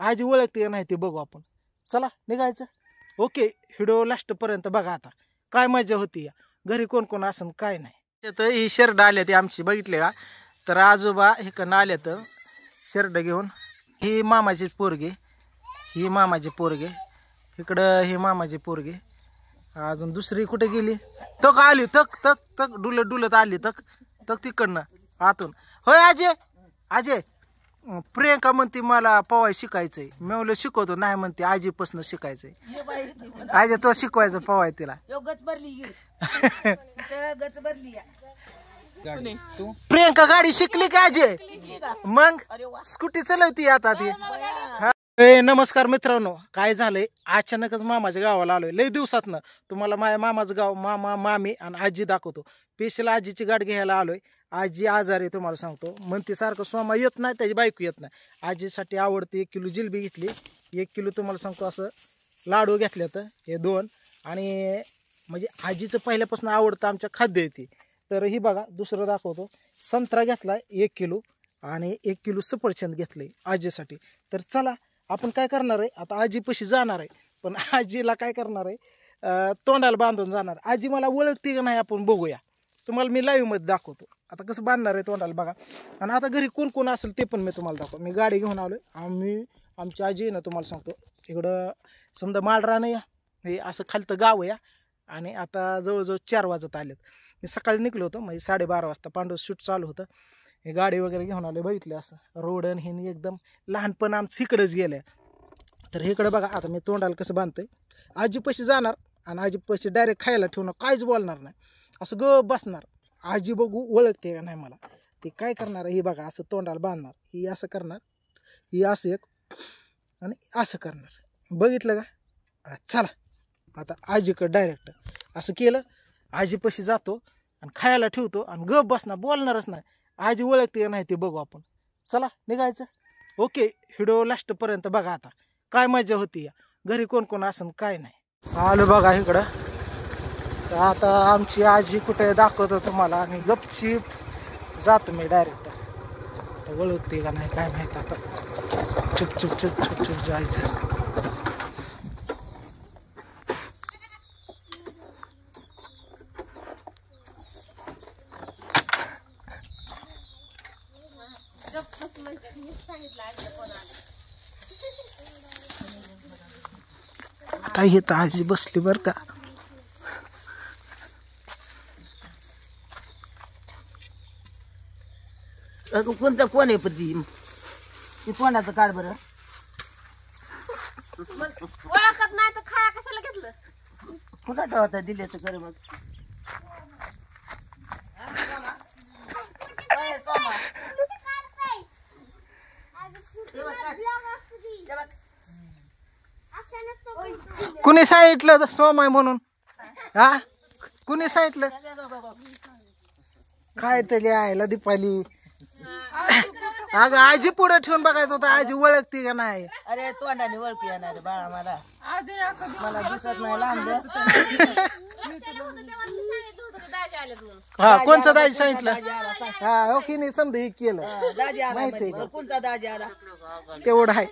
आजी ओळखते नाही ते बघू आपण. चला निघायचं. ओके, व्हिडिओ लास्ट पर्यंत बघा. आता काय मजा होती या घरी, कोण कोण असन काय नाही. तर ही शर्ट आल्या ती आमची बघितले का. तर आजोबा इकडनं आले तर शर्ट घेऊन. ही मामाची पोरगे, ही मामाची पोरगे, इकडं ही मामाची पोरगे. अजून दुसरी कुठे गेली? तक आली, तक तक तक डुलत डुलत आली, तक तक तिकडनं आतून. होय अजय, अजय प्रियंका म्हणते मला पवाय शिकायचंय. मी म्हणलं शिकवतो. नाही म्हणते आजीपासून शिकायचंय. आजी तो शिकवायचं पवाय तिला. प्रियंका गाडी शिकली का अजय? मग स्कूटी चालवती आता ती. नमस्कार मित्रांनो, काय झालंय अचानकच मामाच्या गावाला आलोय. लय दिवसातनं तुम्हाला माझ्या मामाचं गाव, मामा मामी आणि आजी दाखवतो. स्पेशल आजीची गाठ घ्यायला आलोय. आजी आजारी आहे तुम्हाला सांगतो. म्हणते सारखं सोमा येत नाही, त्याची बायको येत नाही. आजीसाठी आवडते 1 किलो जिलबी घेतली, 1 किलो तुम्हाला सांगतो असं लाडू घेतले तर हे 2. आणि म्हणजे आजीचं पहिल्यापासून आवडतं आमच्या खाद्य येते. तर ही बघा दुसरं दाखवतो. संत्रा घेतला 1 किलो आणि 1 किलो सफरचंद घेतले आजीसाठी. तर चला आपण काय करणार आहे आता, आजीपाशी जाणार आहे. पण आजीला काय करणार आहे, तोंडाला बांधून जाणार. आजी मला ओळखते का नाही आपण बघूया. तुम्हाला मी लाईव्ह मध्ये दाखवतो आता कसं बांधणार आहे तोंडाला बघा. आणि आता घरी कोण कोण असेल ते पण मी तुम्हाला दाखवतो. मी गाडी घेऊन आलोय. आमची आजी ना तुम्हाला सांगतो इकडं समजा माळरान या, हे असं खालतं गाव या. आणि आता जवळजवळ 4 वाजत आलेत. मी सकाळी निघलो होतो म्हणजे 12:30 वाजता. पांडव शूट चालू होतं. हे गाडी वगैरे घेऊन आले. बघितले असं रोड आणि हे एकदम लहानपण आमचं इकडंच गेलं. तर इकडं बघा आता मी तोंडाला कसं बांधतोय. आजीपाशी जाणार आणि आजीपाशी डायरेक्ट खायला ठेवणार, काहीच बोलणार नाही, असं गप बसणार. आजी बघू ओळखते का नाही मला. ते काय करणार ही बघा असं तोंडाला बांधणार, ही असं करणार, ही असं एक आणि असं करणार. बघितलं का. चला आता आजीकडं डायरेक्ट असं केलं. आजीपाशी जातो आणि खायला ठेवतो आणि गप बसणार, बोलणारच नाही. आजी ओळखते नाही ते बघू आपण. चला निघायचं. ओके, व्हिडिओ लास्ट पर्यंत बघा. आता काय मजा होती या घरी, कोण कोण असन काय नाही. आलो बघा इकडं. तर आता आमची आजी कुठे दाखवतो तुम्हाला आणि गपचीप जातो मी डायरेक्ट. आता ओळखते का नाही काय माहित. आता चुप चुप चुप चुप चुप जायचं. काय येत आजी बसली बर का. कोणतं कोण आहे पती कोणाचं काढ बरं. ओळखत नाही तर खाया कशाला घेतलं. कुठं ठेवता दिले तर कर. मग कुणी सांगितलं सोमाय म्हणून? हा कुणी सांगितलं? काय तरी आयला दीपाली. अगं आजी पुढे ठेवून बघायचं होतं आजी ओळखते का नाही. अरे तोंडाने ओळखू येणार बाळा मला. मला दिसत नाही लांब. हा कोणचं दाजी सांगितलं? हा हो की नाही समजा हे केलं माहिती आहे. कोणता दाजी आला तेवढं आहे.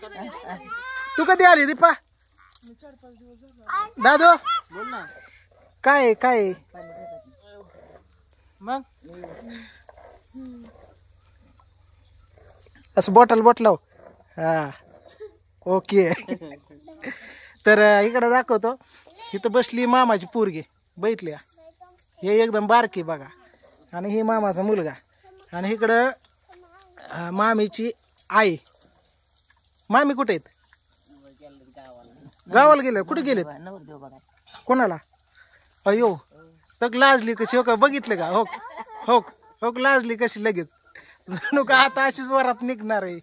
तू कधी आली दीपा? दादू बोल ना. काय काय मग असं बॉटल बॉटल. हा ओके. तर इकडं दाखवतो. इथं बसली मामाची पोरगी बैठली. हे एकदम बारकी बघा. आणि ही मामाचा मुलगा. आणि इकडं मामीची आई. मामी कुठे आहेत? गावाला गेले. कुठे गेलेत? कोणाला? अयो तक लाजली कशी. हो का बघितलं का. हो हो हो लाजली कशी लगेच. जणू का आता अशीच वरात निघणार आहे.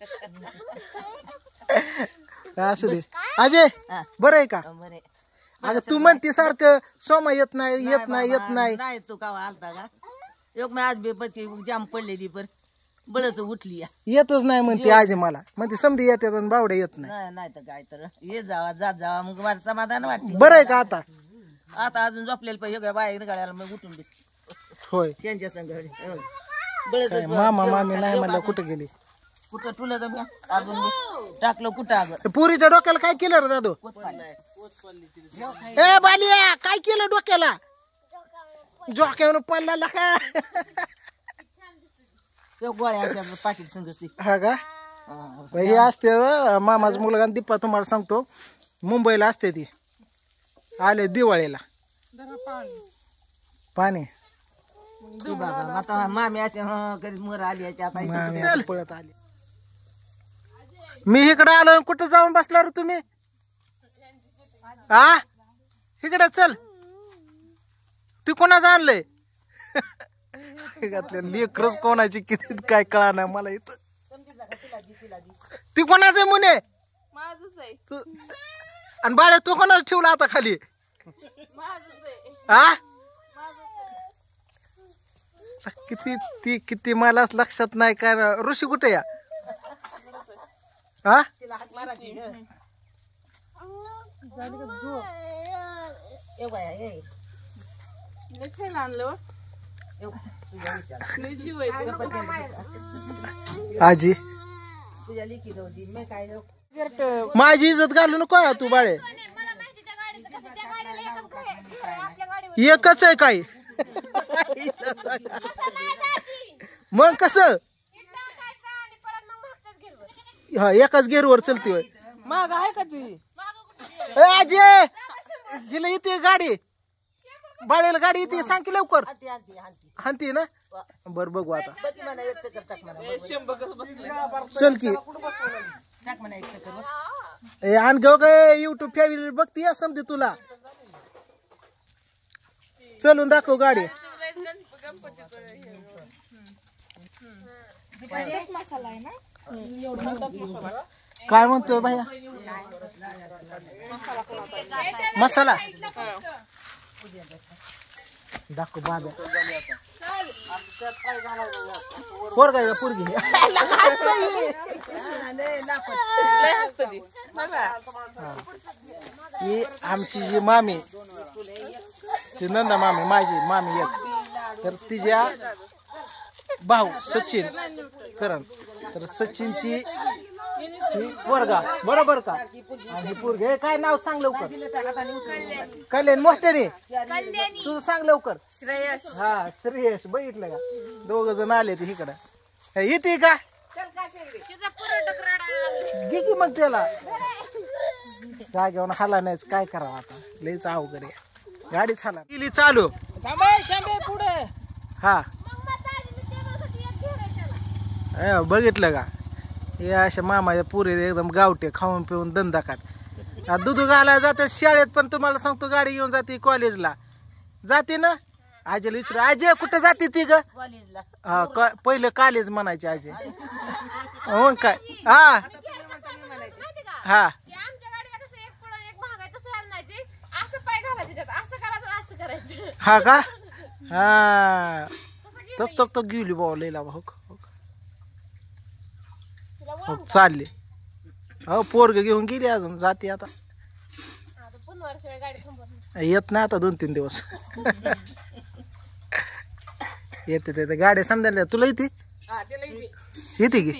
असं दे. अजय बरं आहे का? अगं तू म्हणते सारखं सोमा येत नाही येत नाही येत नाही. तू का आलता का. योग मी आज बेपत्ती जाम पडलेली पर बळच उठली. येतच नाही म्हणते आजी मला. म्हणते समधी येतात आणि बावडे येत नाही. नाही तर काय तर ये जावा जात जावा मग मला समाधान वाटते. बरं आहे का आता? आता अजून झोपलेलं पाहिजे बाहेर गाड्याला मग उठून दिसते. होय त्यांच्या संग मामा मामी नाही म्हणलं कुठे गेली. कुठं तुला तर मी अजून मी टाकलं कुठं अगं पुरीच्या डोक्याला काय केलं रे दादू? ए बालिया काय केलं डोक्याला? डोक्यावरून पडला का? गोळ्या अशा पाटील संघ हा का? हे असते मामाचा मुलगा दीपा तुम्हाला सांगतो मुंबईला असते ती आले दिवाळीला पाणी बाबा आता मामी असे कधी मर आली आता पळत आली. मी इकडे आलो कुठं जाऊन बसला रे तुम्ही? हा इकडे चल. तू कोणाचं आणलंय? लेकरच कोणाची किती काय कळा नाही मला इथं. ती कोणाचं मुने? आणि बाळ्या तू कोणाला ठेवला आता खाली? हा किती ती किती मला लक्षात नाही काय. ऋषी कुठे या? हा आजी माझी इज्जत घालू नको तू बाळे. एकच आहे काय? मग कसं? हा एकाच गेअरवर चलती होय. माग आहे का ती? आजी हिला येते गाडी बाळेला गाडी येते सांग की लवकर. हानती ना बर बघू आता. चल की आण घेऊ काय युट्यूब फॅमिली बघती समजे तुला. चलून दाखव गाडी. काय म्हणतोय भैया? मसाला दाखव बाबा. पोरगा का पोरगी? ही आमची जी मामी नंदा मामी माझी मामी एक तर तिच्या भाऊ सचिन करण तर सचिनची ही पोरगा बरोबर का? आणि पोरगे काय नाव सांग लवकर? कल्याण मोठ्याने तुझं सांग लवकर. श्रेयश. हा श्रेयश बघितलं का? दोघ जण आले ते इकडं येते का? घे की मग त्याला जागेवर हाला नाहीच काय करावं आता लयच अवघड आहे. गाडीच हाला गेली चालू पुढे. हा बघितलं का? हे अशा मामाच्या पुरे एकदम गावटे खाऊन पिऊन धंदा काढ. दूध घालायला जाते शाळेत पण तुम्हाला सांगतो गाडी घेऊन जाते कॉलेजला जाते ना. आजीला विचारू आजी कुठं जाते ती ग? हा पहिलं कॉलेज म्हणायचे आजी. मग काय? हा हा हा का? हा तक तक तक गेली बाबा लईला हो चालले. हो पोरग घेऊन गेली अजून जाते आता येत नाही आता 2-3 दिवस. येते ते गाड्या समजायला तुला येते येते की?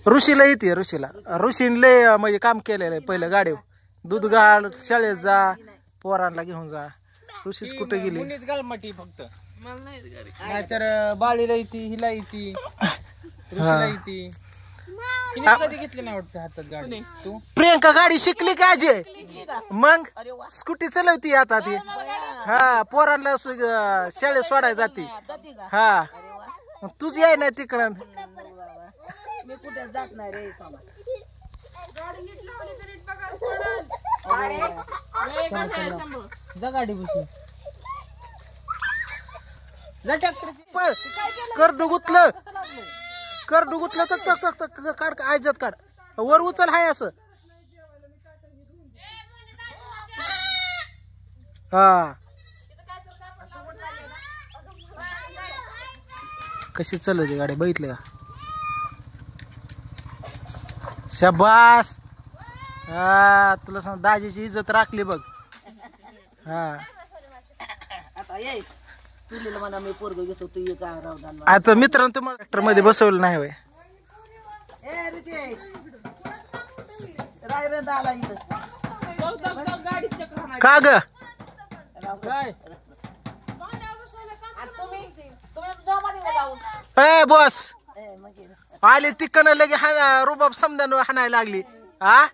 ऋषीला येते. ऋषीने लय म्हणजे काम केलेलं आहे पहिलं गाडीवर. दूध घाल शाळेत जा पोरांना घेऊन जा. ऋषीच कुठे गेली? फक्त नाहीतर बाळीला येते हिला येते ऋषीला येते. कधी घेतली नाही वाटतं हातात गाडी तू? प्रियंका गाडी शिकली का अजय? मग स्कूटी चालवती आता ती. हा पोरांना शाळेत सोडायला जाते. हा तुझी आहे ना तिकडं. मी कुठे जात नाही रे. जा गाडी बसून कर डुगुतलं तर काढ आयजत काढ वर उचल हाय असं. हा कशी चालवते गाडी बघितलं का? शाबास. हा तुला सांग दाजीची इज्जत राखली बघ. हा आता ये तुला म्हणा मी पोरग घेतो तू ये का राव. आता मित्रांनो तुम्हाला ट्रॅक्टर मध्ये बसवलं नाही होय? ए रुचे रायरंद आला इथं का ग काय ए बॉस आले तिकडनं लगे रुबाब समजा हाणायला लागली हा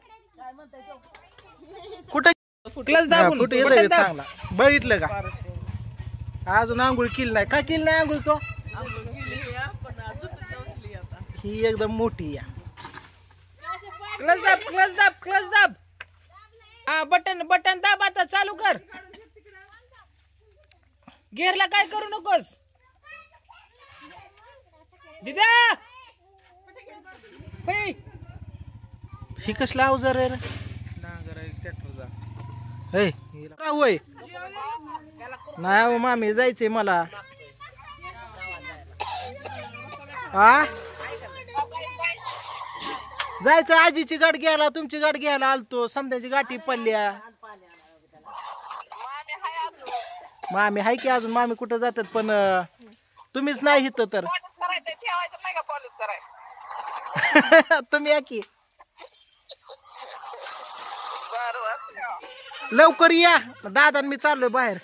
कुठे क्लच दाबून कुठे येत चांगला बघितलं का अजून आंघोळ केली नाही का केली नाही आंघोळ तो ही एकदम मोठी या क्लच दाब हा बटन दाब आता चालू कर गेअरला काय करू नकोस दिदा हे ही कसला अवजार आहे रे नांगर आहे ट्रॅक्टरचा हे होय नाही हो मामी जायचंय मला हा जायचं आजीची गाठ घ्यायला तुमची गाठ घ्यायला आलतो समजायची गाठी पडल्या मामी हाय की अजून मामी कुठं जातात पण तुम्हीच नाही इथं तर तुम्ही या की लवकर या दादा मी चाललोय बाहेर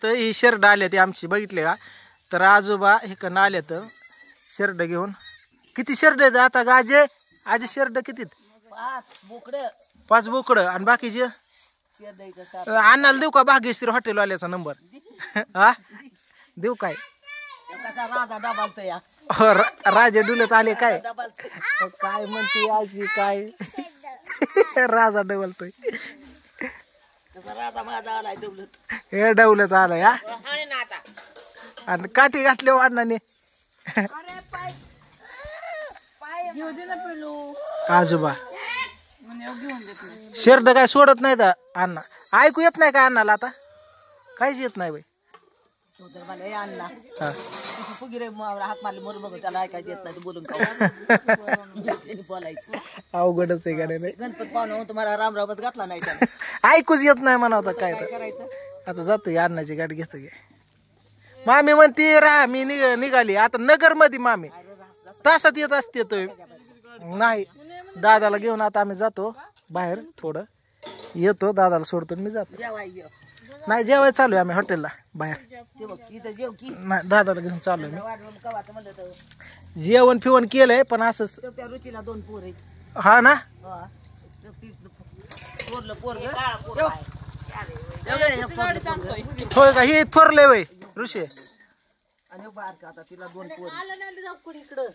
ही शर्ट आल्या ती आमची बघितले का तर आजोबा इकडनं आल्यात शर्ट घेऊन किती शर्ट आहेत आता गाजे आजी शर्ट किती 5 बोकडं आणि बाकीचे अन्नाला देऊ का भाग्यश्री हॉटेल वाल्याचा नंबर हा देऊ काय राजा डबालतो या राजे डुलत आले काय काय म्हणते आजी काय राजा डबलतोय राजा माझा आलाय डबलत हे डवलत आलाय हा आणि काठी घातली अण्णाने आजोबा शर्ट काय सोडत नाही तर अण्णा ऐकू येत नाही का अण्णाला आता काहीच येत नाही बाई तो तर मला हे आणला हा. फुगिरे हाक मारले मरून बघ त्याला ऐकायचं येत नाही बोलून काय बोलायचं अवघडच आहे गाड्या नाही गणपत पाहुणा तुम्हाला रामरावत घातला नाही त्याला ऐकूच येत नाही म्हणा होता काय तर करायचं आता जातो अन्नाची गाडी घेतो गे मामी म्हणते राहा मी निघाली आता नगर मध्ये मामी तासात येत असते तो नाही दादाला घेऊन आता आम्ही जातो बाहेर थोडं येतो दादाला सोडतो मी जातो जेवाय नाही जेवाय चालू आम्ही हॉटेलला बाहेर ते बघ इथं जेव की नाही दादाला घेऊन चालू मी कवाचं म्हणलं तर जेवण फिवण केलंय पण असंच त्या रुचीला 2 पोर आहेत हा ना पोरलं पोरग होय का हे थोरलंय वय ऋषी आणि बारका आता तिला 2 पोर इकडं